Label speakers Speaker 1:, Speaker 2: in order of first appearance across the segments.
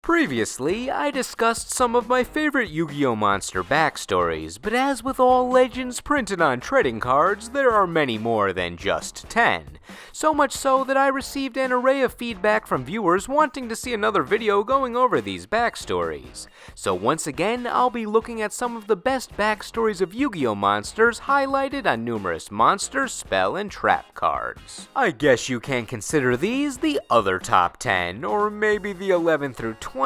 Speaker 1: Previously, I discussed some of my favorite Yu-Gi-Oh! Monster backstories, but as with all legends printed on trading cards, there are many more than just 10. So much so that I received an array of feedback from viewers wanting to see another video going over these backstories. So once again, I'll be looking at some of the best backstories of Yu-Gi-Oh! Monsters highlighted on numerous monster, spell, and trap cards. I guess you can consider these the other top 10, or maybe the 11 through 20.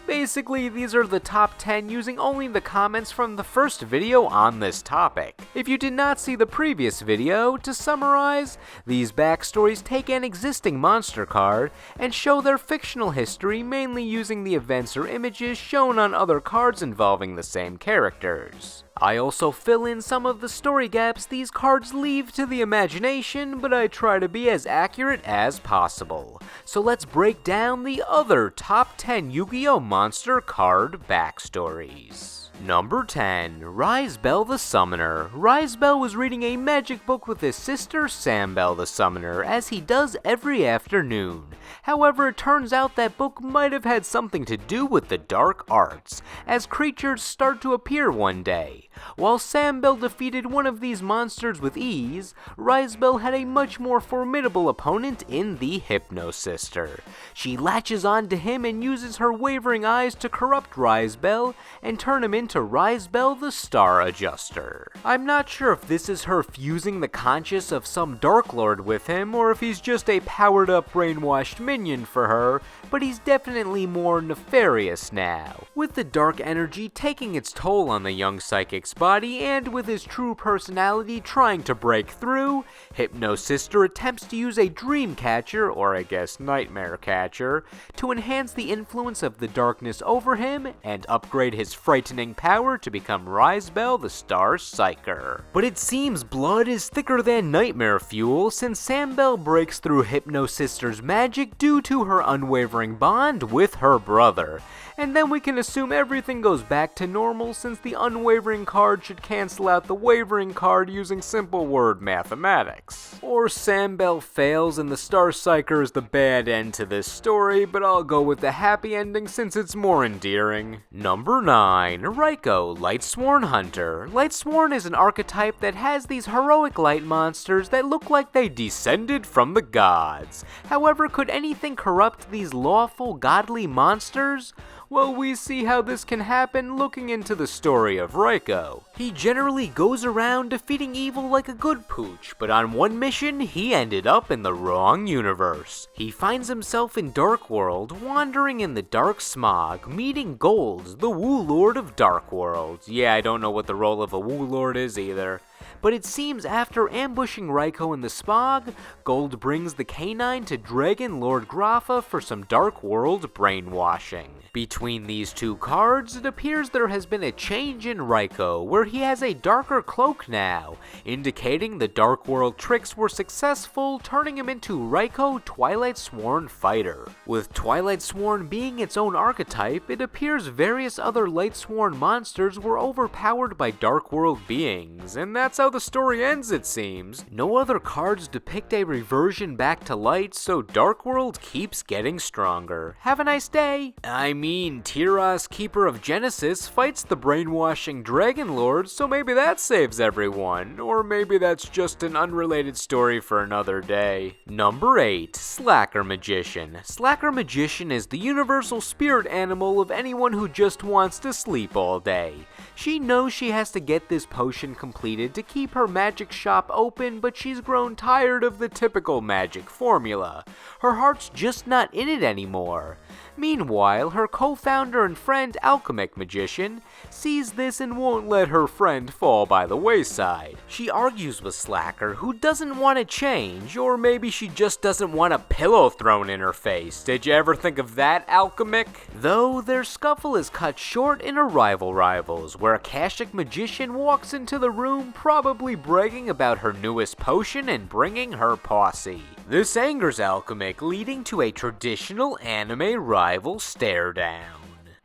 Speaker 1: Basically, these are the top 10 using only the comments from the first video on this topic. If you did not see the previous video, to summarize, these backstories take an existing monster card and show their fictional history mainly using the events or images shown on other cards involving the same characters. I also fill in some of the story gaps these cards leave to the imagination, but I try to be as accurate as possible. So let's break down the other top 10 Yu-Gi-Oh! Monster card backstories. Number 10. Rizebel the Summoner. Rizebel was reading a magic book with his sister Sambel the Summoner, as he does every afternoon. However, it turns out that book might have had something to do with the dark arts, as creatures start to appear one day. While Sambel defeated one of these monsters with ease, Rizebel had a much more formidable opponent in the Hypno-Sister. She latches on to him and uses her wavering eyes to corrupt Rizebel and turn him into Rizebel the Star Adjuster. I'm not sure if this is her fusing the conscious of some Dark Lord with him, or if he's just a powered-up, brainwashed minion for her, but he's definitely more nefarious now, with the dark energy taking its toll on the young psychic's body, and with his true personality trying to break through. Hypno-Sister attempts to use a dream catcher, or I guess nightmare catcher, to enhance the influence of the darkness over him and upgrade his frightening power to become Rizebel the Star Psyker. But it seems blood is thicker than nightmare fuel, since Sambel breaks through Hypno-Sister's magic due to her unwavering bond with her brother. And then we can assume everything goes back to normal, since the unwavering card should cancel out the wavering card using simple word mathematics. Or Sambel fails and the Star Psyker is the bad end to this story, but I'll go with the happy ending since it's more endearing. Number 9. Raiko, Lightsworn Hunter. Lightsworn is an archetype that has these heroic light monsters that look like they descended from the gods. However, could anything corrupt these lawful, godly monsters? Well, we see how this can happen looking into the story of Raiko. He generally goes around defeating evil like a good pooch, but on one mission, he ended up in the wrong universe. He finds himself in Dark World, wandering in the dark smog, meeting Gold, the Wu Lord of Dark World. Yeah, I don't know what the role of a Wu Lord is either. But it seems after ambushing Raiko in the smog, Gold brings the canine to Dragon Lord Grapha for some Dark World brainwashing. Between these two cards, it appears there has been a change in Raiko, where he has a darker cloak now, indicating the Dark World tricks were successful, turning him into Raiko Twilight Sworn Fighter. With Twilight Sworn being its own archetype, it appears various other Lightsworn monsters were overpowered by Dark World beings, and that's how the story ends, it seems. No other cards depict a reversion back to light, so Dark World keeps getting stronger. Have a nice day! I mean, Tiras, Keeper of Genesis, fights the brainwashing Dragon Lord, so maybe that saves everyone. Or maybe that's just an unrelated story for another day. Number 8. Slacker Magician. Slacker Magician is the universal spirit animal of anyone who just wants to sleep all day. She knows she has to get this potion completed to keep her magic shop open, but she's grown tired of the typical magic formula. Her heart's just not in it anymore. Meanwhile, her co-founder and friend Alchemic Magician sees this and won't let her friend fall by the wayside. She argues with Slacker, who doesn't want to change, or maybe she just doesn't want a pillow thrown in her face. Did you ever think of that, Alchemic? Though their scuffle is cut short in a Rivals, where Akashic Magician walks into the room probably bragging about her newest potion and bringing her posse. This angers Alchemic, leading to a traditional anime rival stare down.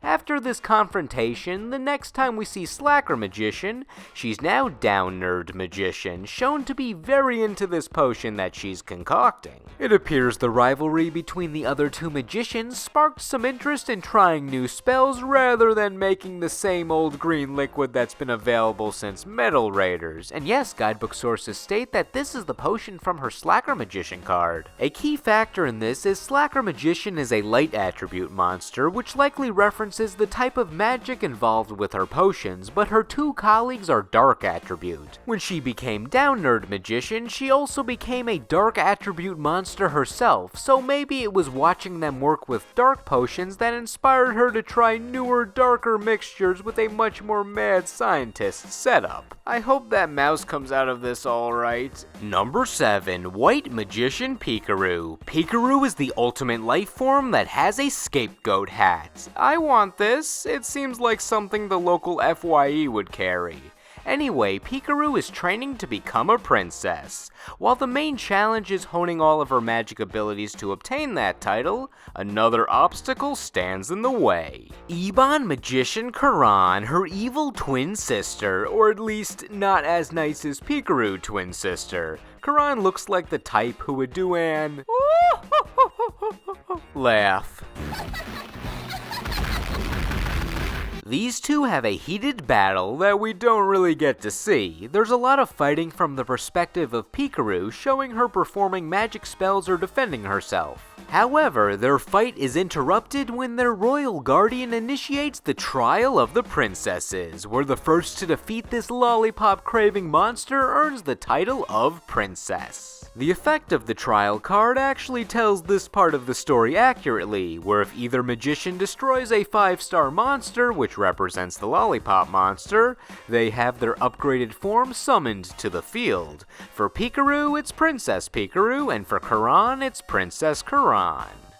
Speaker 1: After this confrontation, the next time we see Slacker Magician, she's now Down Nerd Magician, shown to be very into this potion that she's concocting. It appears the rivalry between the other two magicians sparked some interest in trying new spells rather than making the same old green liquid that's been available since Metal Raiders. And yes, guidebook sources state that this is the potion from her Slacker Magician card. A key factor in this is Slacker Magician is a light attribute monster, which likely references the type of magic involved with her potions, but her two colleagues are dark attribute. When she became Down Nerd Magician, she also became a dark attribute monster herself, so maybe it was watching them work with dark potions that inspired her to try newer, darker mixtures with a much more mad scientist setup. I hope that mouse comes out of this alright. Number 7. White Magician Pikaroo. Pikaroo is the ultimate life form that has a scapegoat hat. I want this. It seems like something the local FYE would carry. Anyway, Pikaroo is training to become a princess. While the main challenge is honing all of her magic abilities to obtain that title, another obstacle stands in the way. Ebon Magician Karan, her evil twin sister, or at least not as nice as Pikaroo twin sister. Karan looks like the type who would do an laugh. These two have a heated battle that we don't really get to see. There's a lot of fighting from the perspective of Pikaroo, showing her performing magic spells or defending herself. However, their fight is interrupted when their royal guardian initiates the trial of the princesses, where the first to defeat this lollipop-craving monster earns the title of princess. The effect of the trial card actually tells this part of the story accurately, where if either magician destroys a 5-star monster, which represents the lollipop monster, they have their upgraded form summoned to the field. For Pikaroo, it's Princess Pikaroo, and for Karan, it's Princess Karan.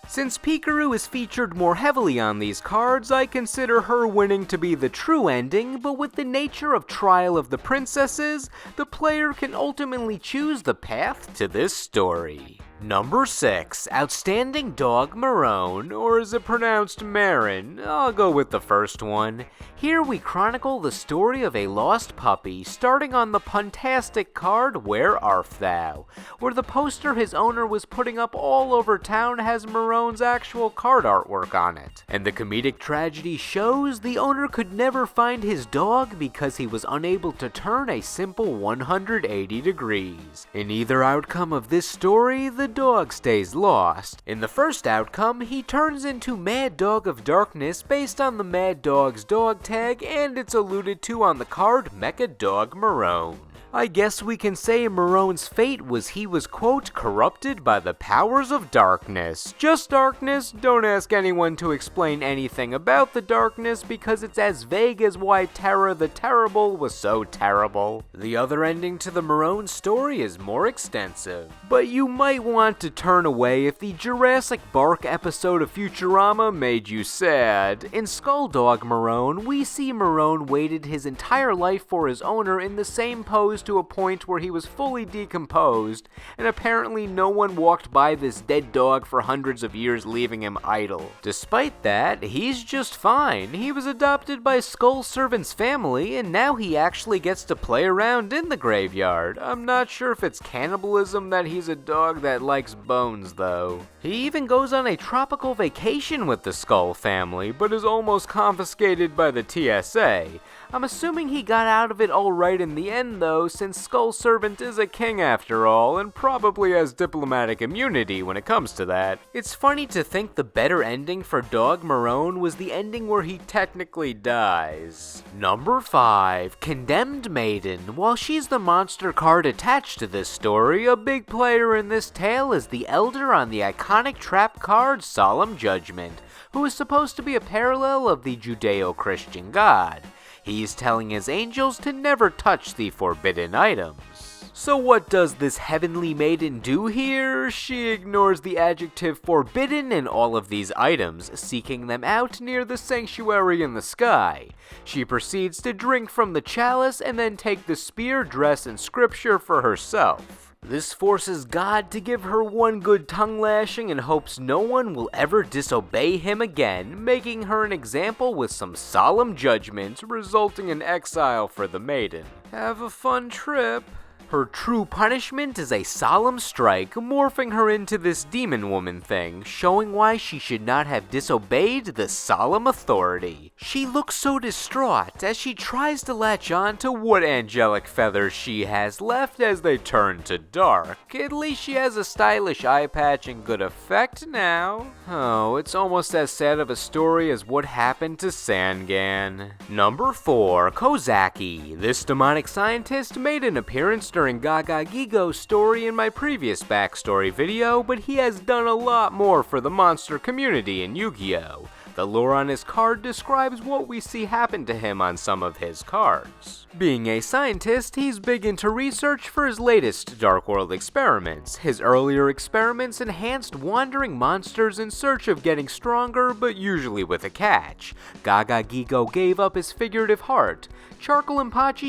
Speaker 1: Since Pikaroo is featured more heavily on these cards, I consider her winning to be the true ending, but with the nature of Trial of the Princesses, the player can ultimately choose the path to this story. Number 6. Outstanding Dog Marone, or is it pronounced Marin? I'll go with the first one. Here we chronicle the story of a lost puppy, starting on the puntastic card Where Art Thou?, where the poster his owner was putting up all over town has Marone's actual card artwork on it. And the comedic tragedy shows the owner could never find his dog because he was unable to turn a simple 180 degrees. In either outcome of this story, the dog stays lost. In the first outcome, he turns into Mad Dog of Darkness based on the Mad Dog's dog tag, and it's alluded to on the card Mecha Dog Marone. I guess we can say Marone's fate was he was, quote, corrupted by the powers of darkness. Just darkness? Don't ask anyone to explain anything about the darkness because it's as vague as why Terra the Terrible was so terrible. The other ending to the Marone story is more extensive, but you might want to turn away if the Jurassic Bark episode of Futurama made you sad. In Skulldog Marone, we see Marone waited his entire life for his owner in the same pose to a point where he was fully decomposed, and apparently no one walked by this dead dog for hundreds of years, leaving him idle. Despite that, he's just fine. He was adopted by Skull Servant's family, and now he actually gets to play around in the graveyard. I'm not sure if it's cannibalism that he's a dog that likes bones, though. He even goes on a tropical vacation with the Skull family, but is almost confiscated by the TSA. I'm assuming he got out of it alright in the end, though, since Skull Servant is a king after all, and probably has diplomatic immunity when it comes to that. It's funny to think the better ending for Dog Marone was the ending where he technically dies. Number 5. Condemned Maiden. While she's the monster card attached to this story, a big player in this tale is the Elder on the iconic trap card Solemn Judgment, who is supposed to be a parallel of the Judeo-Christian God. He's telling his angels to never touch the forbidden items. So what does this heavenly maiden do here? She ignores the adjective forbidden in all of these items, seeking them out near the sanctuary in the sky. She proceeds to drink from the chalice and then take the spear, dress, and scripture for herself. This forces God to give her one good tongue lashing and hopes no one will ever disobey him again, making her an example with some solemn judgment, resulting in exile for the maiden. Have a fun trip. Her true punishment is a solemn strike, morphing her into this demon woman thing, showing why she should not have disobeyed the solemn authority. She looks so distraught as she tries to latch on to what angelic feathers she has left as they turn to dark. At least she has a stylish eye patch in good effect now. Oh, it's almost as sad of a story as what happened to Sangan. Number 4. Koa'ki. This demonic scientist made an appearance during Gaga Gigo's story in my previous backstory video, but he has done a lot more for the monster community in Yu-Gi-Oh! The lore on his card describes what we see happen to him on some of his cards. Being a scientist, he's big into research for his latest Dark World experiments. His earlier experiments enhanced wandering monsters in search of getting stronger, but usually with a catch. Gaga Gigo gave up his figurative heart. Charcoal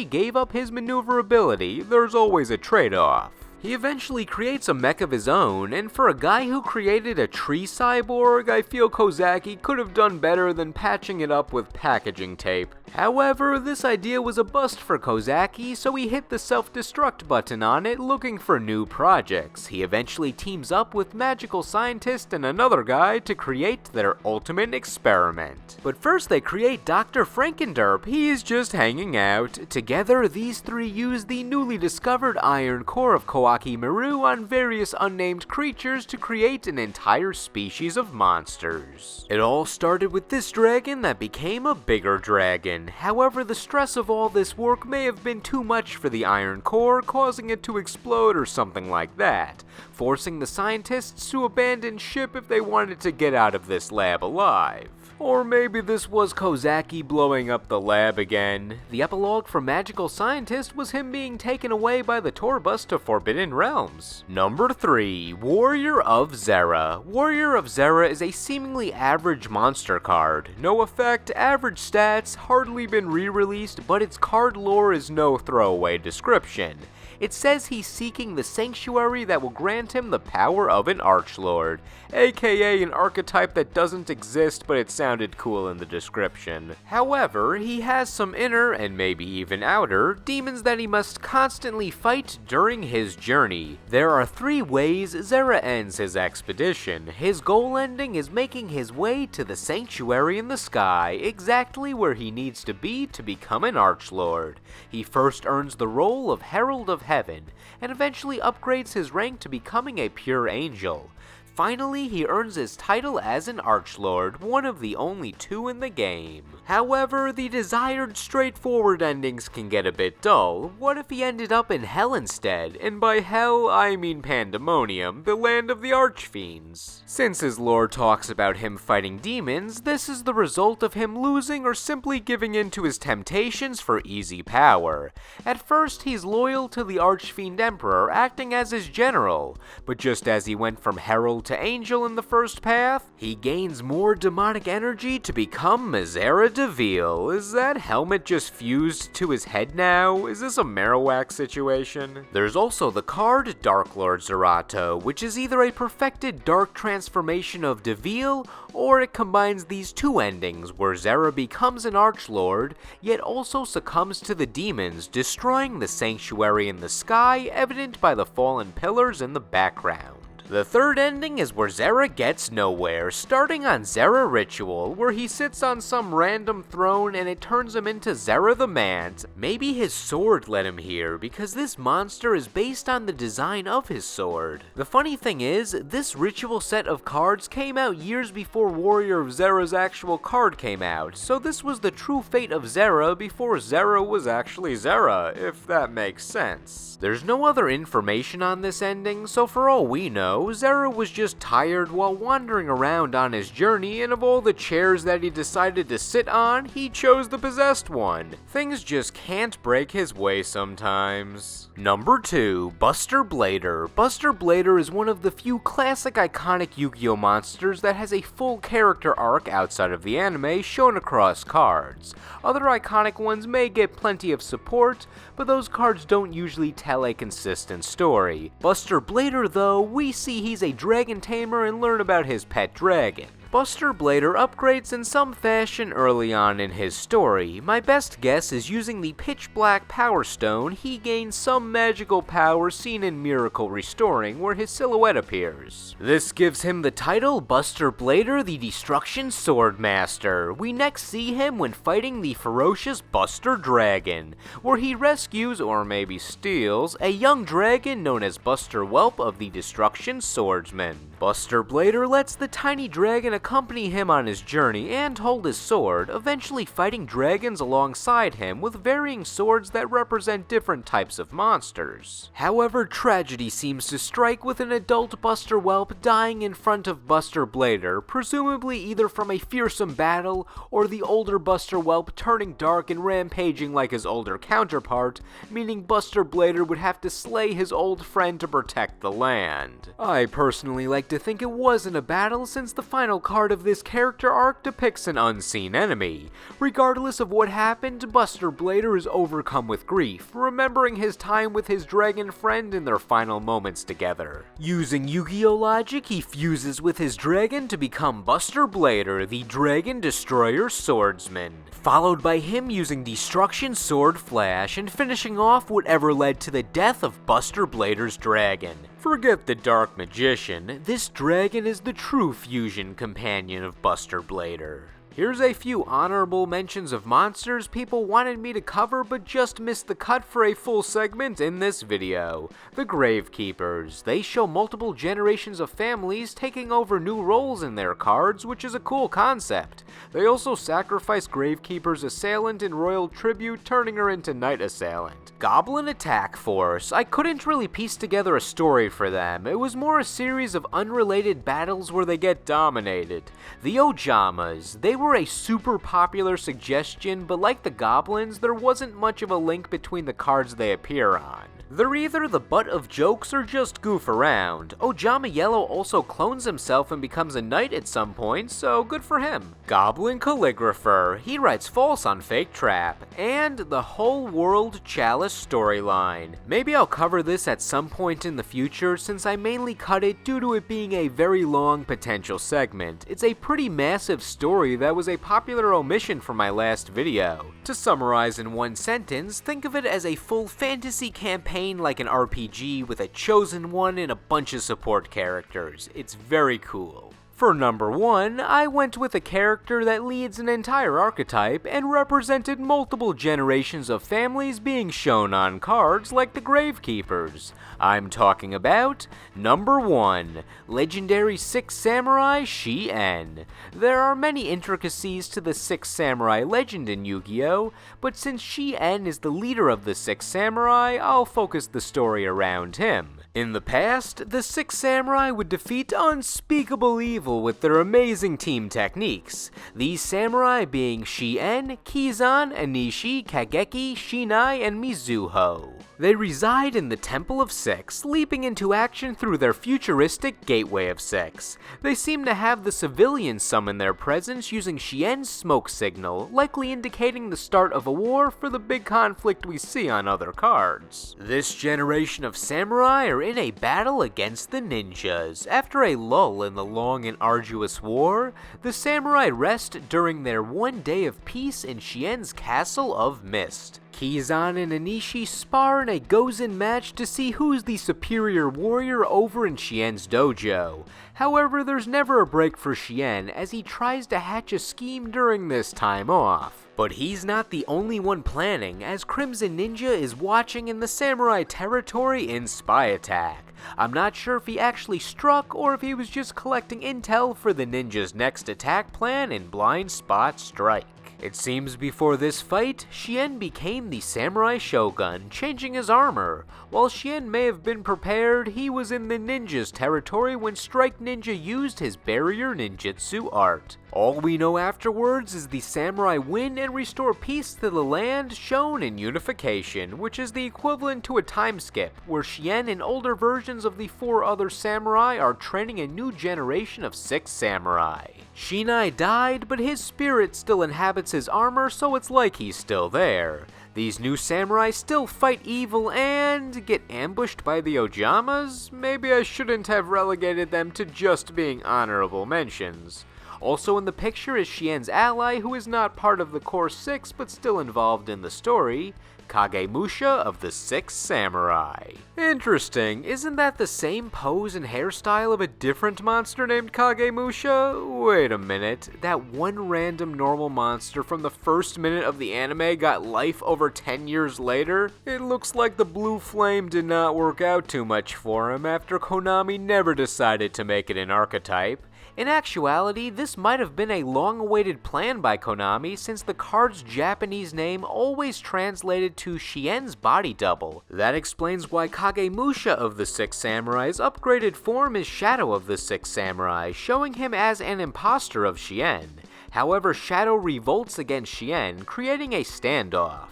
Speaker 1: gave up his maneuverability. There's always a trade-off. He eventually creates a mech of his own, and for a guy who created a tree cyborg, I feel Koa'ki could have done better than patching it up with packaging tape. However, this idea was a bust for Koa'ki, so he hit the self-destruct button on it looking for new projects. He eventually teams up with Magical Scientist and another guy to create their ultimate experiment. But first they create Dr. Frankenderp. He is just hanging out. Together, these three use the newly discovered iron core of koa'ki Maru on various unnamed creatures to create an entire species of monsters. It all started with this dragon that became a bigger dragon. However, the stress of all this work may have been too much for the iron core, causing it to explode or something like that, forcing the scientists to abandon ship if they wanted to get out of this lab alive. Or maybe this was Koa'ki blowing up the lab again. The epilogue for Magical Scientist was him being taken away by the tour bus to Forbidden Realms. Number 3. Warrior of Zera. Warrior of Zera is a seemingly average monster card. No effect, average stats, hardly been re-released, but its card lore is no throwaway description. It says he's seeking the sanctuary that will grant him the power of an Archlord, aka an archetype that doesn't exist but it sounded cool in the description. However, he has some inner, and maybe even outer, demons that he must constantly fight during his journey. There are 3 ways Zera ends his expedition. His goal ending is making his way to the sanctuary in the sky, exactly where he needs to be to become an Archlord. He first earns the role of Herald of Heaven, and eventually upgrades his rank to becoming a pure angel. Finally, he earns his title as an Archlord, one of the only 2 in the game. However, the desired straightforward endings can get a bit dull. What if he ended up in Hell instead? And by Hell, I mean Pandemonium, the land of the Archfiends. Since his lore talks about him fighting demons, this is the result of him losing or simply giving in to his temptations for easy power. At first, he's loyal to the Archfiend Emperor, acting as his general, but just as he went from Herald to Angel in the first path, he gains more demonic energy to become Mizera Deville. Is that helmet just fused to his head now? Is this a Marowak situation? There's also the card Dark Lord Zerato, which is either a perfected dark transformation of Deville, or it combines these 2 endings where Zera becomes an Archlord, yet also succumbs to the demons, destroying the sanctuary in the sky, evident by the fallen pillars in the background. The third ending is where Zera gets nowhere, starting on Zera Ritual, where he sits on some random throne and it turns him into Zera the Mant. Maybe his sword led him here, because this monster is based on the design of his sword. The funny thing is, this ritual set of cards came out years before Warrior of Zera's actual card came out, so this was the true fate of Zera before Zera was actually Zera, if that makes sense. There's no other information on this ending, so for all we know, know, Zero was just tired while wandering around on his journey, and of all the chairs that he decided to sit on, he chose the possessed one. Things just can't break his way sometimes. Number 2. Buster Blader. Buster Blader is one of the few classic iconic Yu-Gi-Oh! Monsters that has a full character arc outside of the anime shown across cards. Other iconic ones may get plenty of support, but those cards don't usually tell a consistent story. Buster Blader though, we see he's a dragon tamer and learn about his pet dragon. Buster Blader upgrades in some fashion early on in his story. My best guess is using the Pitch Black Power Stone, he gains some magical power seen in Miracle Restoring, where his silhouette appears. This gives him the title Buster Blader the Destruction Sword Master. We next see him when fighting the ferocious Buster Dragon, where he rescues, or maybe steals, a young dragon known as Buster Whelp of the Destruction Swordsman. Buster Blader lets the tiny dragon accompany him on his journey and hold his sword, eventually fighting dragons alongside him with varying swords that represent different types of monsters. However, tragedy seems to strike with an adult Buster Whelp dying in front of Buster Blader, presumably either from a fearsome battle or the older Buster Whelp turning dark and rampaging like his older counterpart, meaning Buster Blader would have to slay his old friend to protect the land. I personally like to think it wasn't a battle, since the final card of this character arc depicts an unseen enemy. Regardless of what happened, Buster Blader is overcome with grief, remembering his time with his dragon friend in their final moments together. Using Yu-Gi-Oh! Logic, he fuses with his dragon to become Buster Blader, the Dragon Destroyer Swordsman, followed by him using Destruction Sword Flash and finishing off whatever led to the death of Buster Blader's dragon. Forget the Dark Magician, this dragon is the true fusion companion of Buster Blader. Here's a few honorable mentions of monsters people wanted me to cover but just missed the cut for a full segment in this video. The Gravekeepers. They show multiple generations of families taking over new roles in their cards, which is a cool concept. They also sacrifice Gravekeeper's assailant in royal tribute, turning her into Knight Assailant. Goblin Attack Force. I couldn't really piece together a story for them. It was more a series of unrelated battles where they get dominated. The Ojamas. They were a super popular suggestion, but like the goblins, there wasn't much of a link between the cards they appear on. They're either the butt of jokes or just goof around. Ojama Yellow also clones himself and becomes a knight at some point, so good for him. Goblin Calligrapher. He writes false on Fake Trap. And the Whole World Chalice storyline. Maybe I'll cover this at some point in the future, since I mainly cut it due to it being a very long potential segment. It's a pretty massive story that was a popular omission from my last video. To summarize in one sentence, think of it as a full fantasy campaign like an RPG with a chosen one and a bunch of support characters. It's very cool. For number 1, I went with a character that leads an entire archetype and represented multiple generations of families being shown on cards like the Gravekeepers. I'm talking about number 1, legendary 6 Samurai Shi-En. There are many intricacies to the 6 Samurai legend in Yu-Gi-Oh!, but since Shi-En is the leader of the 6 Samurai, I'll focus the story around him. In the past, the 6 Samurai would defeat unspeakable evil with their amazing team techniques, these samurai being Shi-En, Kizan, Anishi, Kageki, Shinai, and Mizuho. They reside in the Temple of 6, leaping into action through their futuristic Gateway of 6. They seem to have the civilians summon their presence using Shi-En's smoke signal, likely indicating the start of a war for the big conflict we see on other cards. This generation of samurai are in a battle against the ninjas. After a lull in the long and arduous war, the samurai rest during their one day of peace in Shi-En's Castle of Mist. Kizan and Anishi spar in a goes-in match to see who's the superior warrior over in Shi-En's dojo. However, there's never a break for Shi-En as he tries to hatch a scheme during this time off. But he's not the only one planning, as Crimson Ninja is watching in the samurai territory in Spy Attack. I'm not sure if he actually struck or if he was just collecting intel for the ninja's next attack plan in Blind Spot Strike. It seems before this fight, Shien became the samurai shogun, changing his armor. While Shien may have been prepared, he was in the ninja's territory when Strike Ninja used his barrier ninjutsu art. All we know afterwards is the samurai win and restore peace to the land, shown in unification, which is the equivalent to a time skip, where Shien and older versions of the 4 other samurai are training a new generation of 6 samurai. Shinai died, but his spirit still inhabits his armor, so it's like he's still there. These new samurai still fight evil and get ambushed by the Ojamas? Maybe I shouldn't have relegated them to just being honorable mentions. Also in the picture is Shien's ally, who is not part of the core 6 but still involved in the story, Kagemusha of the 6 Samurai. Interesting, isn't that the same pose and hairstyle of a different monster named Kagemusha? Wait a minute, that one random normal monster from the first minute of the anime got life over 10 years later? It looks like the blue flame did not work out too much for him after Konami never decided to make it an archetype. In actuality, this might have been a long-awaited plan by Konami, since the card's Japanese name always translated to Shien's body double. That explains why Kagemusha of the 6 Samurai's upgraded form is Shadow of the 6 Samurai, showing him as an imposter of Shien. However, Shadow revolts against Shien, creating a standoff.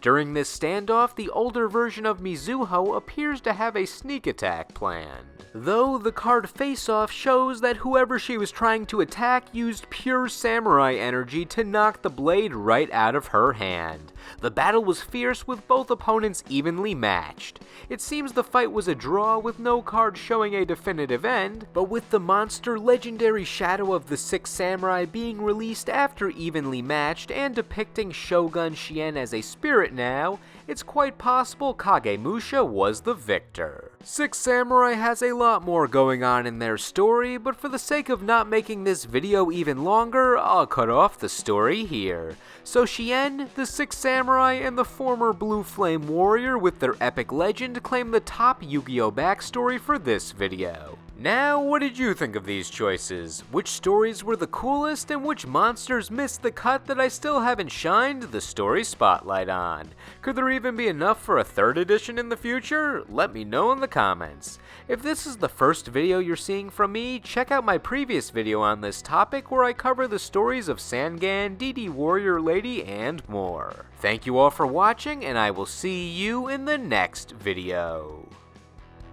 Speaker 1: During this standoff, the older version of Mizuho appears to have a sneak attack planned. Though the card face-off shows that whoever she was trying to attack used pure samurai energy to knock the blade right out of her hand. The battle was fierce, with both opponents evenly matched. It seems the fight was a draw, with no card showing a definitive end, but with the monster legendary Shadow of the 6 Samurai being released after evenly matched and depicting Shogun Shien as a spirit now, it's quite possible Kagemusha was the victor. 6 Samurai has a lot more going on in their story, but for the sake of not making this video even longer, I'll cut off the story here. So Shien, the 6 Samurai, and the former Blue Flame Warrior with their epic legend claim the top Yu-Gi-Oh! Backstory for this video. Now, what did you think of these choices? Which stories were the coolest, and which monsters missed the cut that I still haven't shined the story spotlight on? Could there even be enough for a 3rd edition in the future? Let me know in the comments. If this is the first video you're seeing from me, check out my previous video on this topic where I cover the stories of Sangan, DD Warrior Lady, and more. Thank you all for watching, and I will see you in the next video.